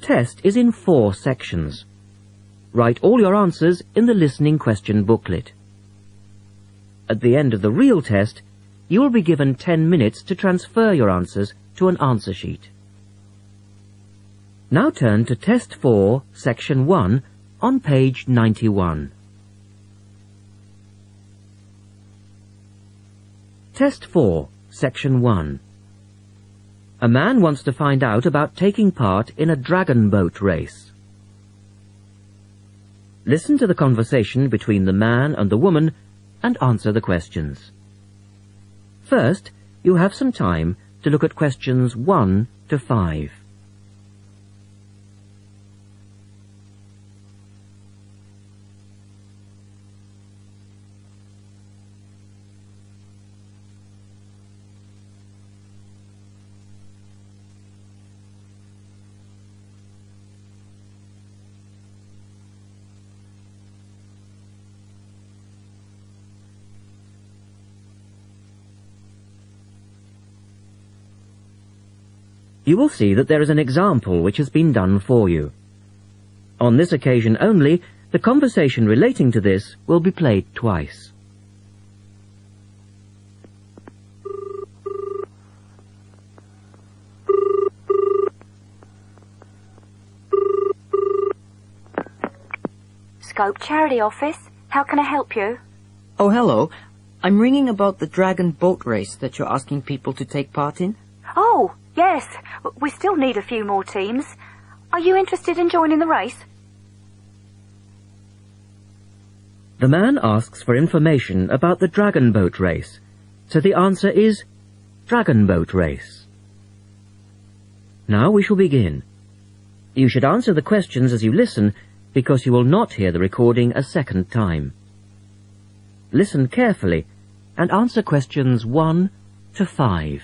test is in 4 sections. Write all your answers in the listening question booklet. At the end of the real test, you will be given 10 minutes to transfer your answers to an answer sheet. Now turn to Test 4, Section 1, on page 91. Test 4, Section 1. A man wants to find out about taking part in a dragon boat race. Listen to the conversation between the man and the woman and answer the questions. First, you have some time to look at questions 1 to 5. You will see that there is an example which has been done for you. On this occasion only, the conversation relating to this will be played twice. Scope Charity Office. How can I help you? Oh, hello. I'm ringing about the dragon boat race that you're asking people to take part in. Oh, yes. We still need a few more teams. Are you interested in joining the race? The man asks for information about the dragon boat race, so the answer is dragon boat race. Now we shall begin. You should answer the questions as you listen, because you will not hear the recording a second time. Listen carefully and answer questions 1 to 5.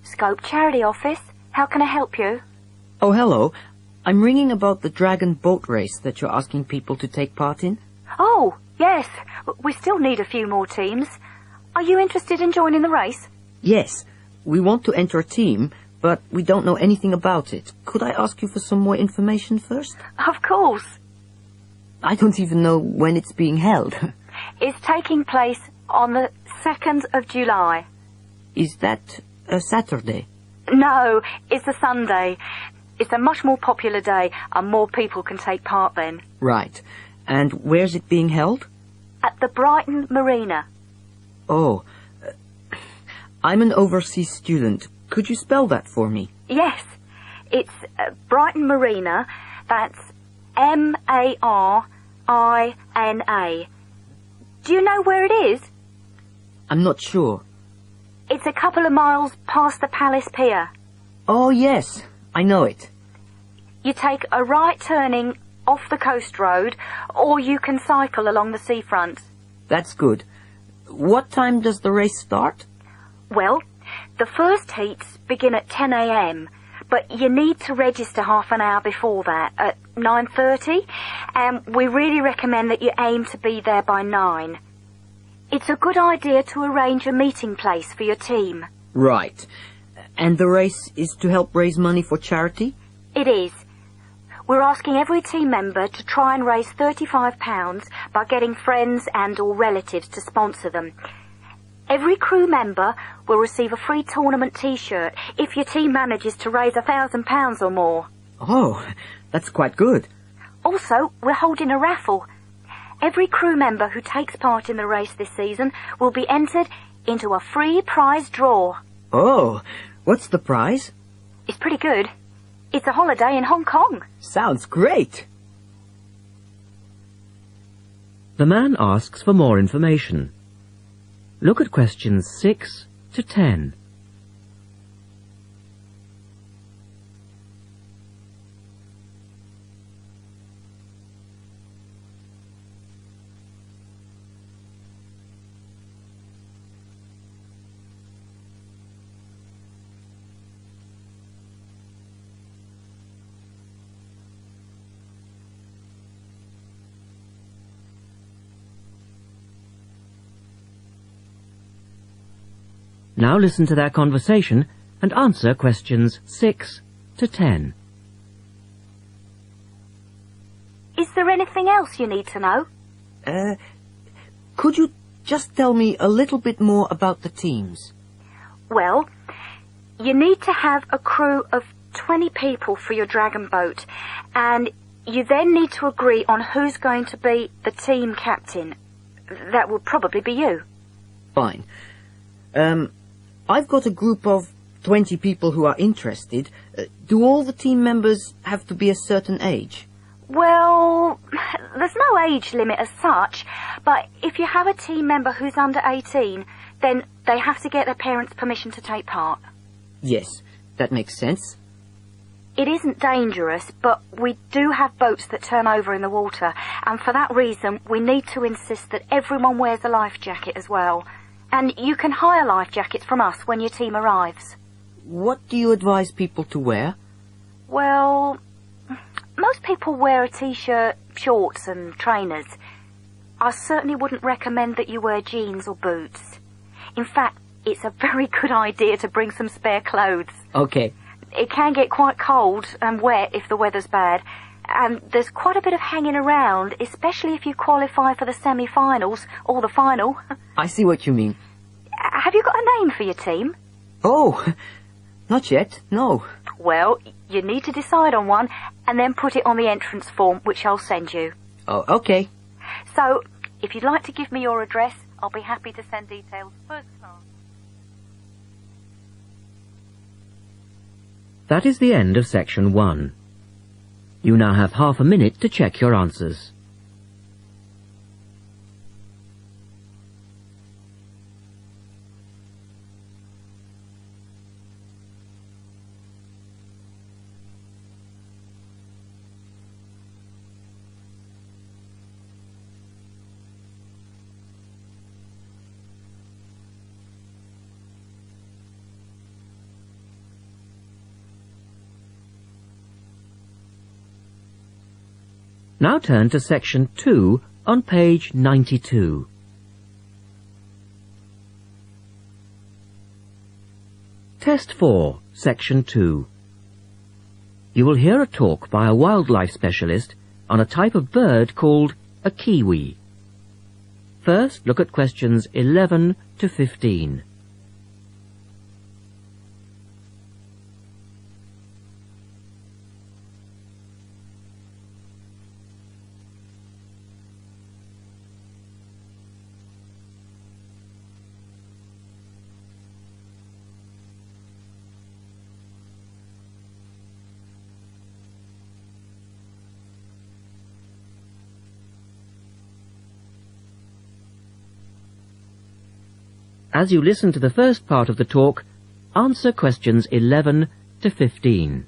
Scope Charity Office. How can I help you? Oh, hello. I'm ringing about the dragon boat race that you're asking people to take part in. Oh, yes. We still need a few more teams. Are you interested in joining the race? Yes. We want to enter a team, but we don't know anything about it. Could I ask you for some more information first? Of course. I don't even know when it's being held. It's taking place on the 2nd of July. Is that a Saturday? No, it's a Sunday. It's a much more popular day and more people can take part then. Right. And where's it being held? At the Brighton Marina. Oh. I'm an overseas student. Could you spell that for me? Yes. It's Brighton Marina. That's Marina. Do you know where it is? I'm not sure. It's a couple of miles past the Palace Pier. Oh, yes. I know it. You take a right turning off the coast road, or you can cycle along the seafront. That's good. What time does the race start? Well, the first heats begin at 10 a.m, but you need to register half an hour before that, at 9:30, and we really recommend that you aim to be there by 9. It's a good idea to arrange a meeting place for your team. Right. And the race is to help raise money for charity? It is. We're asking every team member to try and raise £35 by getting friends and or relatives to sponsor them. Every crew member will receive a free tournament T-shirt if your team manages to raise £1,000 or more. Oh, that's quite good. Also, we're holding a raffle. Every crew member who takes part in the race this season will be entered into a free prize draw. Oh, what's the prize? It's pretty good. It's a holiday in Hong Kong. Sounds great. The man asks for more information. Look at questions 6 to 10. Now listen to their conversation and answer questions 6 to 10. Is there anything else you need to know? Could you just tell me a little bit more about the teams? Well, you need to have a crew of 20 people for your dragon boat, and you then need to agree on who's going to be the team captain. That would probably be you. Fine. I've got a group of 20 people who are interested. Do all the team members have to be a certain age? Well, there's no age limit as such, but if you have a team member who's under 18, then they have to get their parents' permission to take part. Yes, that makes sense. It isn't dangerous, but we do have boats that turn over in the water, and for that reason we need to insist that everyone wears a life jacket as well. And you can hire life jackets from us when your team arrives. What do you advise people to wear? Well, most people wear a t-shirt, shorts and trainers. I certainly wouldn't recommend that you wear jeans or boots. In fact, it's a very good idea to bring some spare clothes. Okay. It can get quite cold and wet if the weather's bad, and there's quite a bit of hanging around, especially if you qualify for the semi-finals or the final. I see what you mean. Have you got a name for your team? Oh, not yet, no. Well, you need to decide on one and then put it on the entrance form, which I'll send you. Oh, okay. So, if you'd like to give me your address, I'll be happy to send details first class. That is the end of section 1. You now have half a minute to check your answers. Now turn to section 2 on page 92. Test 4, section 2. You will hear a talk by a wildlife specialist on a type of bird called a kiwi. First, look at questions 11 to 15. As you listen to the first part of the talk, answer questions 11 to 15.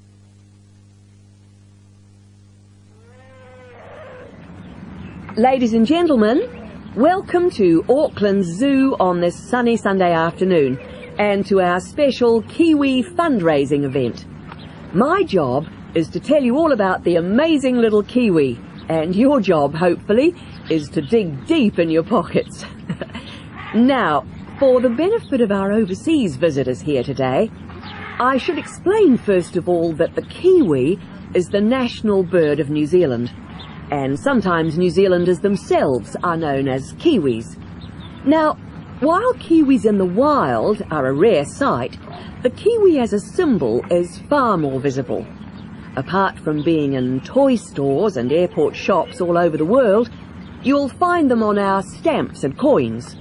Ladies and gentlemen, welcome to Auckland Zoo on this sunny Sunday afternoon and to our special Kiwi fundraising event. My job is to tell you all about the amazing little Kiwi, and your job, hopefully, is to dig deep in your pockets. Now, for the benefit of our overseas visitors here today, I should explain first of all that the kiwi is the national bird of New Zealand, and sometimes New Zealanders themselves are known as kiwis. Now, while kiwis in the wild are a rare sight, the kiwi as a symbol is far more visible. Apart from being in toy stores and airport shops all over the world, you'll find them on our stamps and coins.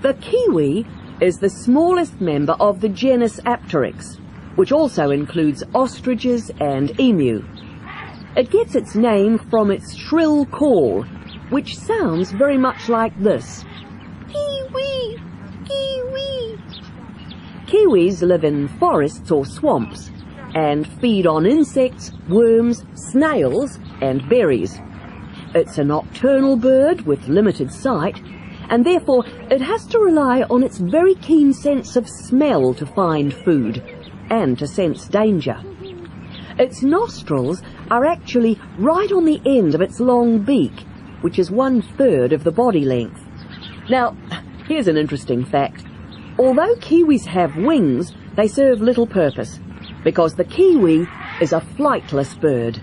The kiwi is the smallest member of the genus Apteryx, which also includes ostriches and emu. It gets its name from its shrill call, which sounds very much like this. Kiwi! Kiwi! Kiwis live in forests or swamps and feed on insects, worms, snails and berries. It's a nocturnal bird with limited sight, and therefore it has to rely on its very keen sense of smell to find food and to sense danger. Its nostrils are actually right on the end of its long beak, which is 1/3 of the body length. Now, here's an interesting fact. Although kiwis have wings, they serve little purpose, because the kiwi is a flightless bird.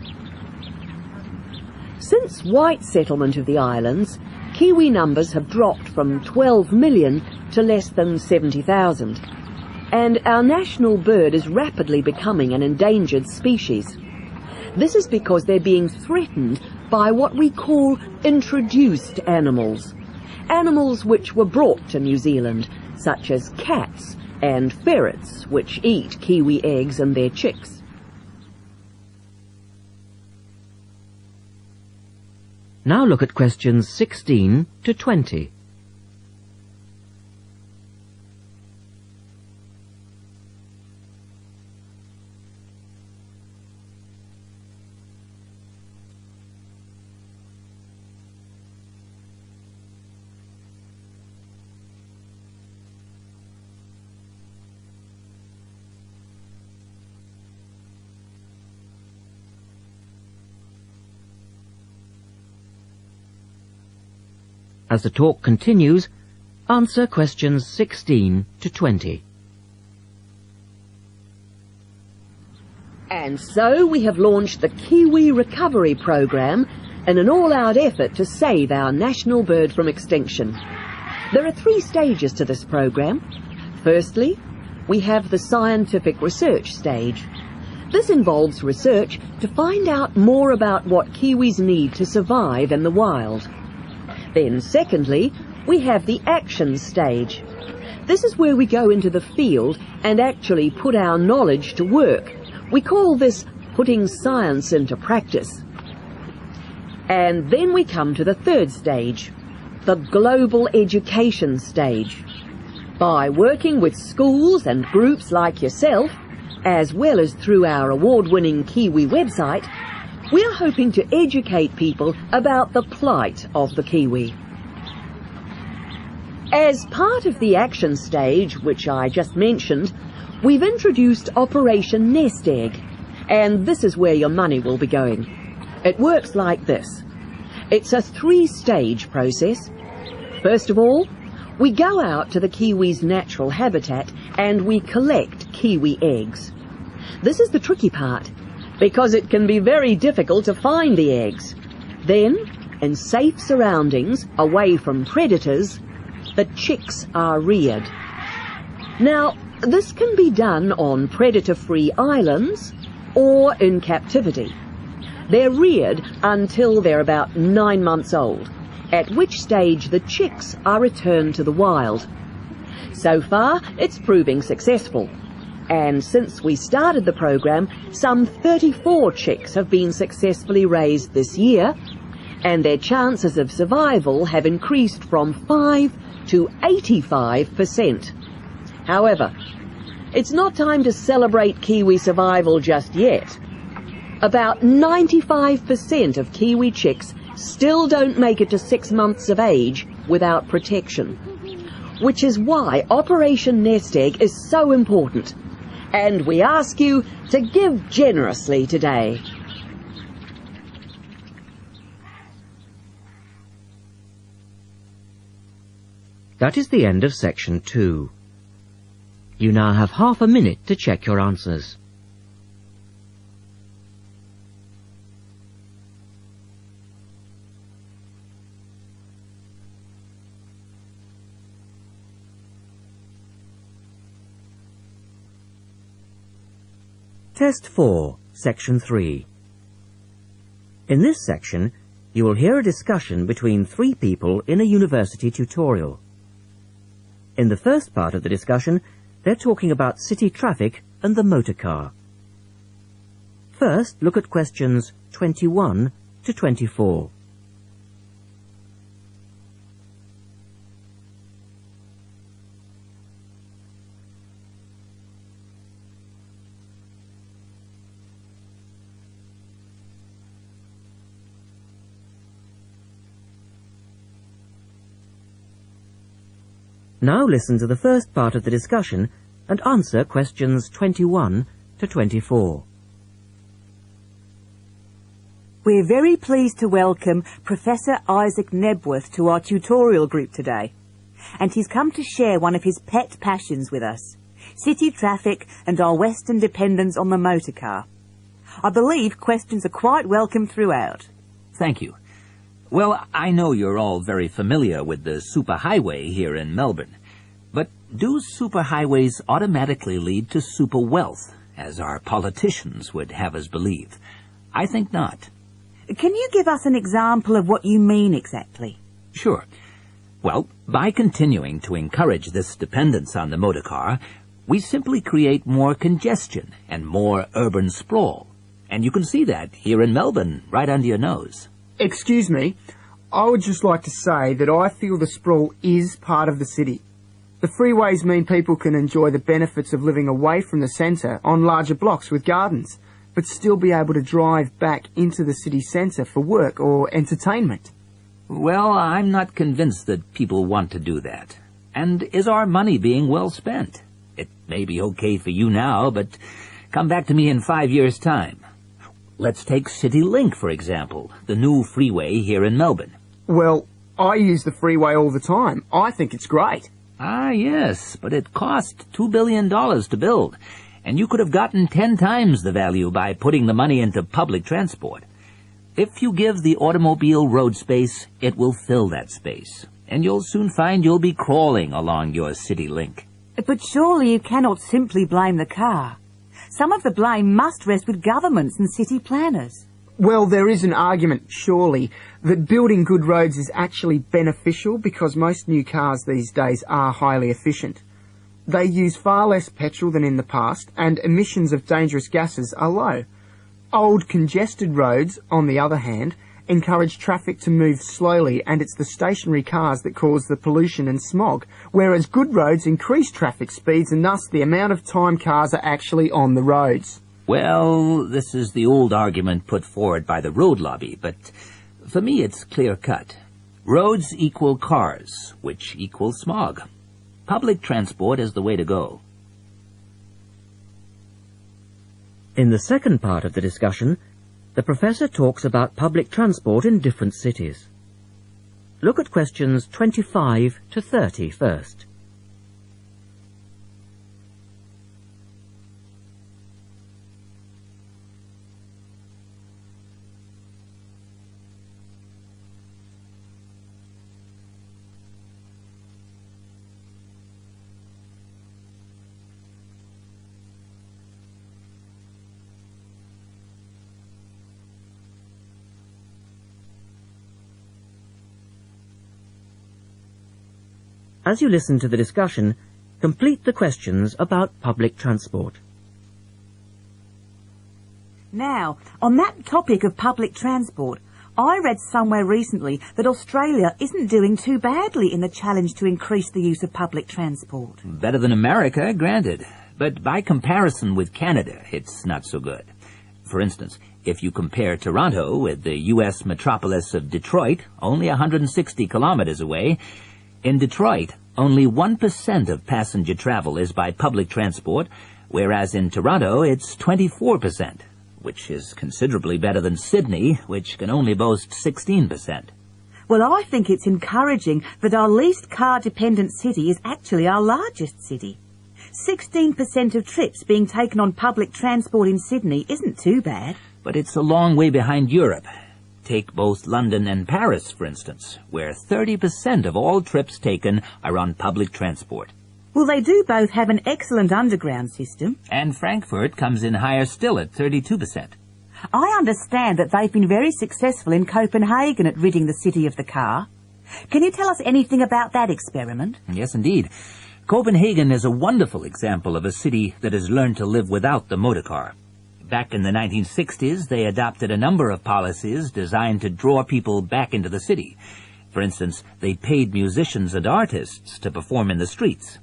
Since white settlement of the islands, kiwi numbers have dropped from 12 million to less than 70,000, and our national bird is rapidly becoming an endangered species. This is because they're being threatened by what we call introduced animals, animals which were brought to New Zealand, such as cats and ferrets, which eat kiwi eggs and their chicks. Now look at questions 16 to 20. As the talk continues, answer questions 16 to 20. And so we have launched the Kiwi Recovery Programme in an all-out effort to save our national bird from extinction. There are 3 stages to this programme. Firstly, we have the scientific research stage. This involves research to find out more about what kiwis need to survive in the wild. Then, secondly, we have the action stage. This is where we go into the field and actually put our knowledge to work. We call this putting science into practice. And then we come to the 3rd stage, the global education stage. By working with schools and groups like yourself, as well as through our award-winning Kiwi website, we are hoping to educate people about the plight of the kiwi. As part of the action stage, which I just mentioned, we've introduced Operation Nest Egg, and this is where your money will be going. It works like this. It's a 3-stage process. First of all, we go out to the kiwi's natural habitat and we collect kiwi eggs. This is the tricky part, because it can be very difficult to find the eggs. Then, in safe surroundings, away from predators, the chicks are reared. Now, this can be done on predator-free islands or in captivity. They're reared until they're about 9 months old, at which stage the chicks are returned to the wild. So far, it's proving successful. And since we started the programme, some 34 chicks have been successfully raised this year, and their chances of survival have increased from 5 to 85%. However, it's not time to celebrate kiwi survival just yet. About 95% of kiwi chicks still don't make it to 6 months of age without protection, which is why Operation Nest Egg is so important. And we ask you to give generously today. That is the end of section 2. You now have half a minute to check your answers. Test 4, Section 3. In this section, you will hear a discussion between 3 people in a university tutorial. In the first part of the discussion, they're talking about city traffic and the motor car. First, look at questions 21 to 24. Now listen to the first part of the discussion and answer questions 21 to 24. We're very pleased to welcome Professor Isaac Nebworth to our tutorial group today. and he's come to share one of his pet passions with us: city traffic and our Western dependence on the motor car. I believe questions are quite welcome throughout. Thank you. Well, I know you're all very familiar with the superhighway here in Melbourne, but do superhighways automatically lead to super wealth, as our politicians would have us believe? I think not. Can you give us an example of what you mean exactly? Sure. Well, by continuing to encourage this dependence on the motor car, we simply create more congestion and more urban sprawl. And you can see that here in Melbourne, right under your nose. Excuse me, I would just like to say that I feel the sprawl is part of the city. The freeways mean people can enjoy the benefits of living away from the centre on larger blocks with gardens, but still be able to drive back into the city centre for work or entertainment. Well, I'm not convinced that people want to do that. And is our money being well spent? It may be okay for you now, but come back to me in 5 years' time. Let's take City Link, for example, the new freeway here in Melbourne. Well, I use the freeway all the time. I think it's great. Ah, yes, but it cost $2 billion to build, and you could have gotten 10 times the value by putting the money into public transport. If you give the automobile road space, it will fill that space, and you'll soon find you'll be crawling along your City Link. But surely you cannot simply blame the car. Some of the blame must rest with governments and city planners. Well, there is an argument, surely, that building good roads is actually beneficial because most new cars these days are highly efficient. They use far less petrol than in the past, and emissions of dangerous gases are low. Old, congested roads, on the other hand, encourage traffic to move slowly, and it's the stationary cars that cause the pollution and smog, whereas good roads increase traffic speeds and thus the amount of time cars are actually on the roads. Well, this is the old argument put forward by the road lobby, but for me it's clear-cut. Roads equal cars, which equal smog. Public transport is the way to go. In the second part of the discussion, the professor talks about public transport in different cities. Look at questions 25 to 30 first. As you listen to the discussion, complete the questions about public transport. Now, on that topic of public transport, I read somewhere recently that Australia isn't doing too badly in the challenge to increase the use of public transport. Better than America, granted. But by comparison with Canada, it's not so good. For instance, if you compare Toronto with the U.S. metropolis of Detroit, only 160 kilometers away, in Detroit, only 1% of passenger travel is by public transport, whereas in Toronto it's 24%, which is considerably better than Sydney, which can only boast 16%. Well, I think it's encouraging that our least car-dependent city is actually our largest city. 16% of trips being taken on public transport in Sydney isn't too bad. But it's a long way behind Europe. Take both London and Paris, for instance, where 30% of all trips taken are on public transport. Well, they do both have an excellent underground system. And Frankfurt comes in higher still at 32%. I understand that they've been very successful in Copenhagen at ridding the city of the car. Can you tell us anything about that experiment? Yes, indeed. Copenhagen is a wonderful example of a city that has learned to live without the motor car. Back in the 1960s, they adopted a number of policies designed to draw people back into the city. For instance, they paid musicians and artists to perform in the streets.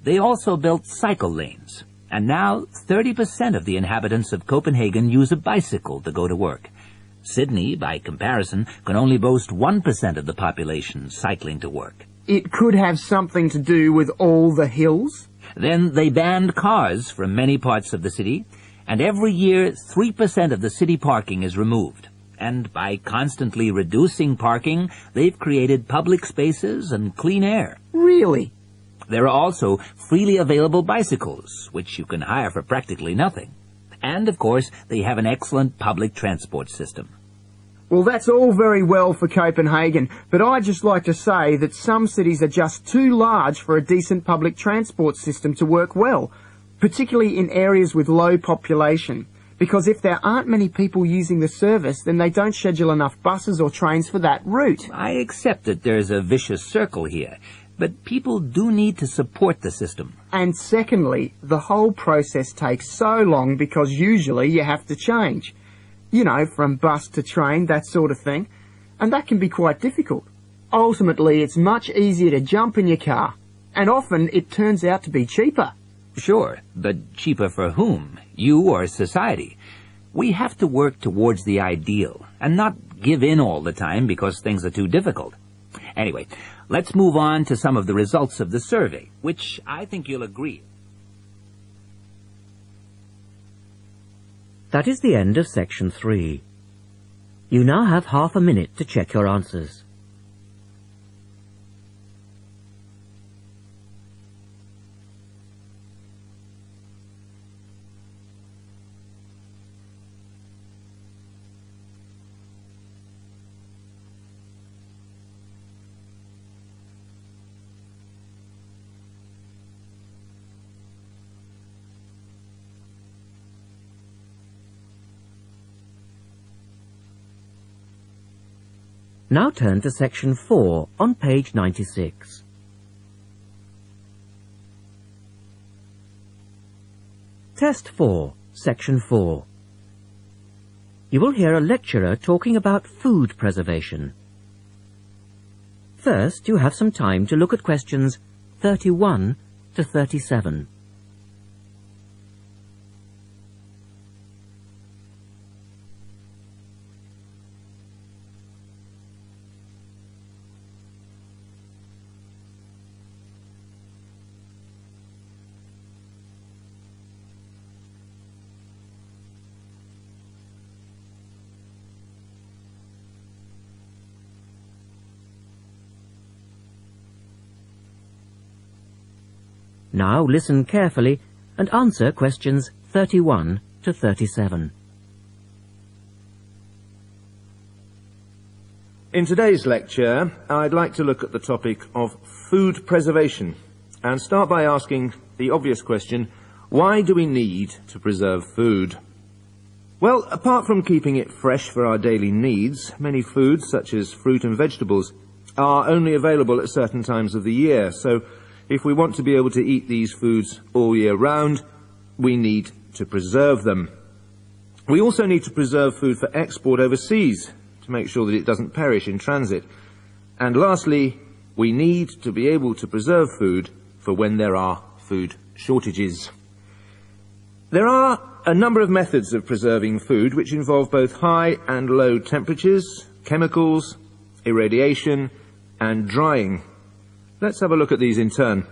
They also built cycle lanes, and now 30% of the inhabitants of Copenhagen use a bicycle to go to work. Sydney, by comparison, can only boast 1% of the population cycling to work. It could have something to do with all the hills? Then they banned cars from many parts of the city, and every year 3% of the city parking is removed, And by constantly reducing parking, they've created public spaces and clean air. Really? There are also freely available bicycles, which you can hire for practically nothing. And, of course, they have an excellent public transport system. Well, that's all very well for Copenhagen, but I'd just like to say that some cities are just too large for a decent public transport system to work well, particularly in areas with low population. Because if there aren't many people using the service, then they don't schedule enough buses or trains for that route. I accept that there's a vicious circle here, but people do need to support the system. And secondly, the whole process takes so long because usually you have to change. You know, from bus to train, that sort of thing. And that can be quite difficult. Ultimately, it's much easier to jump in your car. And often it turns out to be cheaper. Sure, but cheaper for whom? You or society? We have to work towards the ideal, and not give in all the time because things are too difficult. Anyway, let's move on to some of the results of the survey, which I think you'll agree. That is the end of section 3. You now have half a minute to check your answers. Now turn to section 4 on page 96. Test 4, section 4. You will hear a lecturer talking about food preservation. First, you have some time to look at questions 31 to 37. Now listen carefully and answer questions 31 to 37. In today's lecture, I'd like to look at the topic of food preservation and start by asking the obvious question, why do we need to preserve food? Well, apart from keeping it fresh for our daily needs, many foods, such as fruit and vegetables, are only available at certain times of the year, so if we want to be able to eat these foods all year round, we need to preserve them. We also need to preserve food for export overseas to make sure that it doesn't perish in transit. And lastly, we need to be able to preserve food for when there are food shortages. There are a number of methods of preserving food which involve both high and low temperatures, chemicals, irradiation, and drying. Let's have a look at these in turn.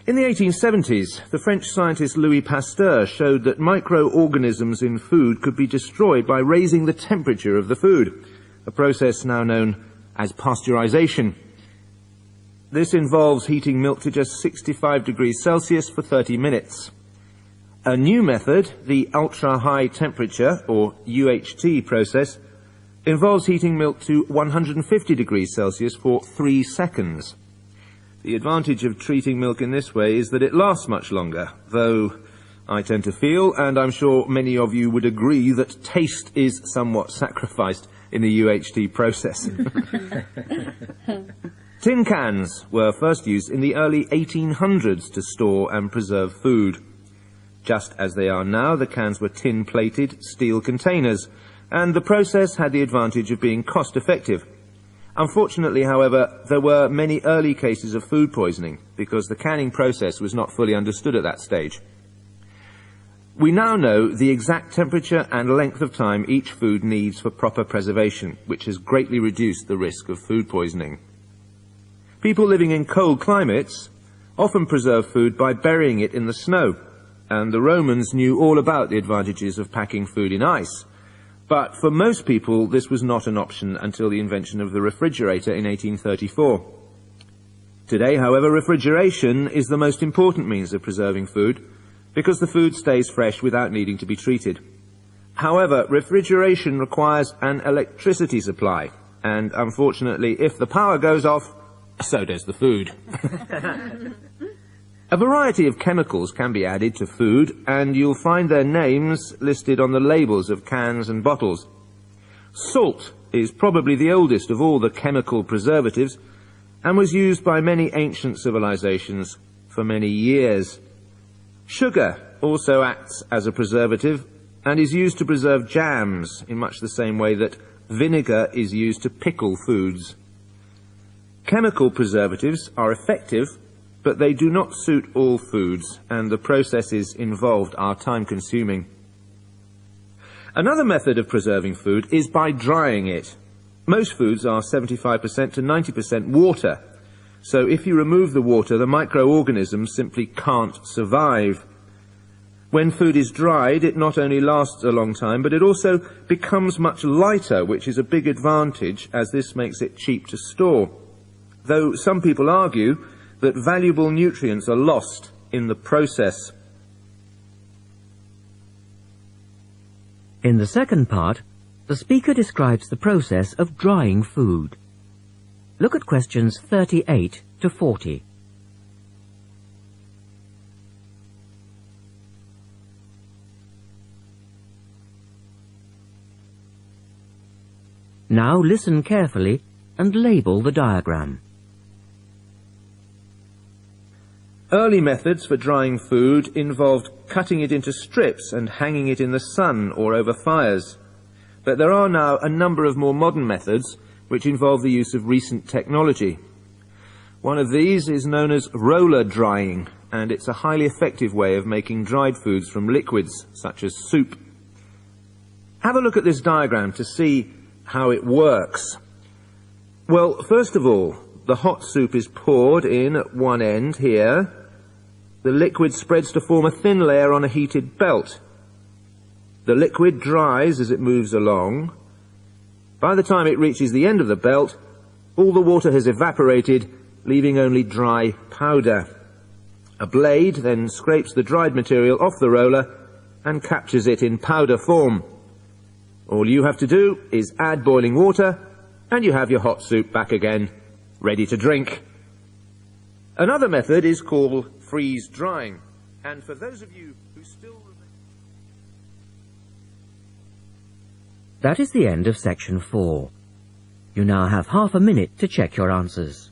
In the 1870s, the French scientist Louis Pasteur showed that microorganisms in food could be destroyed by raising the temperature of the food, a process now known as pasteurization. This involves heating milk to just 65 degrees Celsius for 30 minutes. A new method, the ultra-high temperature, or UHT process, involves heating milk to 150 degrees Celsius for 3 seconds. The advantage of treating milk in this way is that it lasts much longer, though I tend to feel, and I'm sure many of you would agree, that taste is somewhat sacrificed in the UHT process. Tin cans were first used in the early 1800s to store and preserve food. Just as they are now, the cans were tin-plated steel containers, and the process had the advantage of being cost-effective. Unfortunately, however, there were many early cases of food poisoning because the canning process was not fully understood at that stage. We now know the exact temperature and length of time each food needs for proper preservation, which has greatly reduced the risk of food poisoning. People living in cold climates often preserve food by burying it in the snow, and the Romans knew all about the advantages of packing food in ice. But for most people, this was not an option until the invention of the refrigerator in 1834. Today, however, refrigeration is the most important means of preserving food, because the food stays fresh without needing to be treated. However, refrigeration requires an electricity supply, and unfortunately, if the power goes off, so does the food. A variety of chemicals can be added to food, and you'll find their names listed on the labels of cans and bottles. Salt is probably the oldest of all the chemical preservatives, and was used by many ancient civilizations for many years. Sugar also acts as a preservative, and is used to preserve jams in much the same way that vinegar is used to pickle foods. Chemical preservatives are effective, but they do not suit all foods, and the processes involved are time-consuming. Another method of preserving food is by drying it. Most foods are 75% to 90% water, so if you remove the water, the microorganisms simply can't survive. When food is dried, it not only lasts a long time, but it also becomes much lighter, which is a big advantage, as this makes it cheap to store. Though some people argue that valuable nutrients are lost in the process. In the second part, the speaker describes the process of drying food. Look at questions 38 to 40. Now listen carefully and label the diagram. Early methods for drying food involved cutting it into strips and hanging it in the sun or over fires. But there are now a number of more modern methods which involve the use of recent technology. One of these is known as roller drying, and it's a highly effective way of making dried foods from liquids, such as soup. Have a look at this diagram to see how it works. Well, first of all, the hot soup is poured in at one end here. The liquid spreads to form a thin layer on a heated belt. The liquid dries as it moves along. By the time it reaches the end of the belt, all the water has evaporated, leaving only dry powder. A blade then scrapes the dried material off the roller and captures it in powder form. All you have to do is add boiling water, and you have your hot soup back again, ready to drink. Another method is called freeze drying, and for those of you who still remember... That is the end of section 4. You now have half a minute to check your answers.